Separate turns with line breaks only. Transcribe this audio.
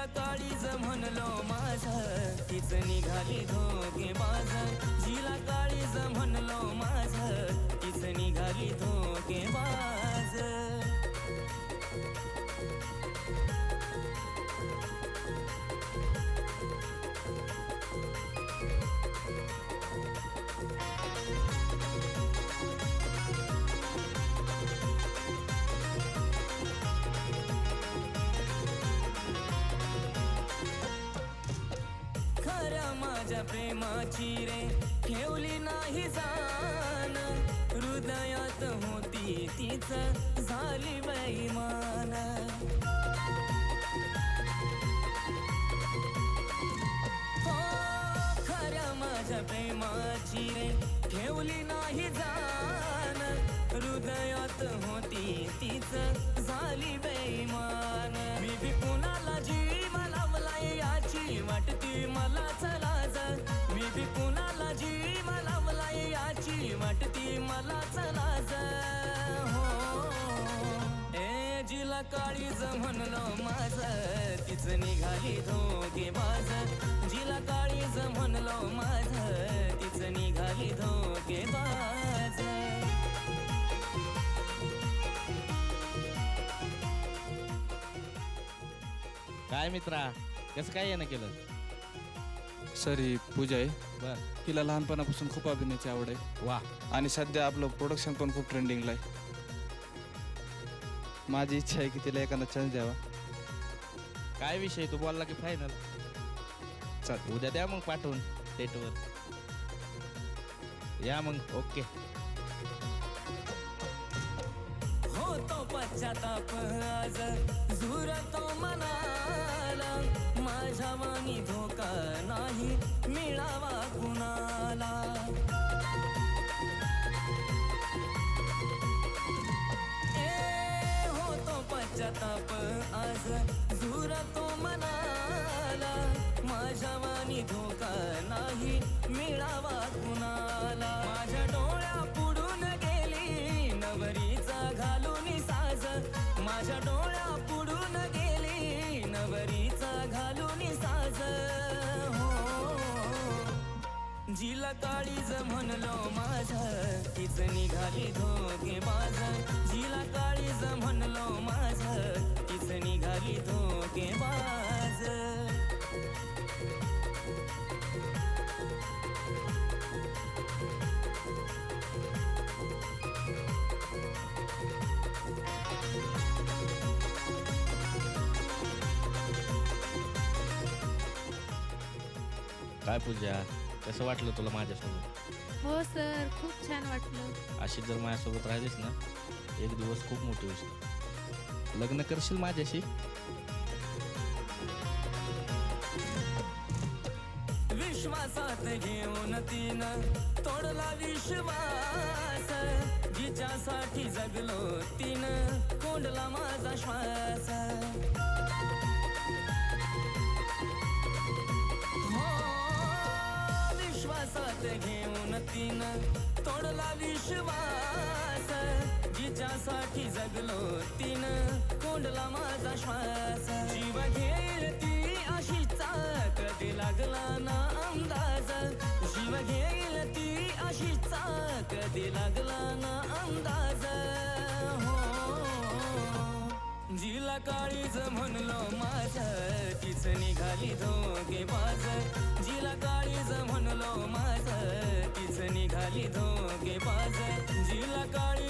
जिला काळीज म्हणलो माझं तीच निघाली धोकेबाज जिला काळीज म्हणलो माझं तीच निघाली धोकेबाज माझ्या प्रेमाची रे ठेवली नाही जाण हृदयात होती तीच झाली बेईमान हो खऱ्या माझ्या प्रेमाची रे ठेवली नाही जाण हृदयात होती तीच झाली बेईमान मी बी कुणाला जीव लावलाय याची वाटती मला चला मी बी कुणाला जीव लावलाय याची वाटती मला चला हो ए जिला काळीज म्हणलो माझं तीच निघाली धोकेबाज जिला काळीज म्हणलो माझं तीच निघाली धोकेबाज
काय मित्रा कसं काय येणं केलं?
सर ही पूजा आहे.
बर,
तिला लहानपणापासून खूप अभिनयाची आवड आहे.
वा,
आणि सध्या आपलं प्रोडक्शन पण खूप ट्रेंडिंगला आहे. माझी इच्छा आहे की तिला एखादा चान्स द्यावा.
काय विषय तू बोलला की फायनल?
चाल
उद्या द्या मग पाठवून सेटवर. या मग. ओके.
होतो पश्चाताप आज झुरतो मनाला माझ्या वाणी धोका नाही मिळावा कुणाला ए होतो पश्चाताप आज झुरतो मनाला माझ्या वाणी धोका नाही मिळावा कुणाला माझ्या डोळ्या पुढून गेली नवरीचा घालून साज माझ्या डोळ्या पुढून गेली नवरीचा घालून साज हो जिला काळीज म्हणलो माझं तीच निघाली धोकेबाज जिला काळीज म्हणलो माझं तीच निघाली धोकेबाज
काय पूजा, कसं वाटलं तुला माझ्यासोबत?
हो सर, खूप छान वाटलं.
अशी जर माझ्यासोबत राहिलीस ना एक दिवस खूप मोठी होईल. लग्न करशील माझ्याशी?
विश्वासात घेऊन तिनं तोडला विश्वास जिच्यासाठी जगलो तिनं कोंडला माझा श्वास हो विश्वासात घेऊन तिनं तोडला विश्वास जिच्यासाठी जगलो तिनं कोंडला माझा श्वास जीव घेईल ती अशीच कधी लागला ना अंदाज जीव घेईल ती अशीच कधी लागला ना अंदाज हो जिला काळीज म्हणलो माझं तीच निघाली धोकेबाज जिला काळीज म्हणलो माझं तीच निघाली धोकेबाज जिला काळी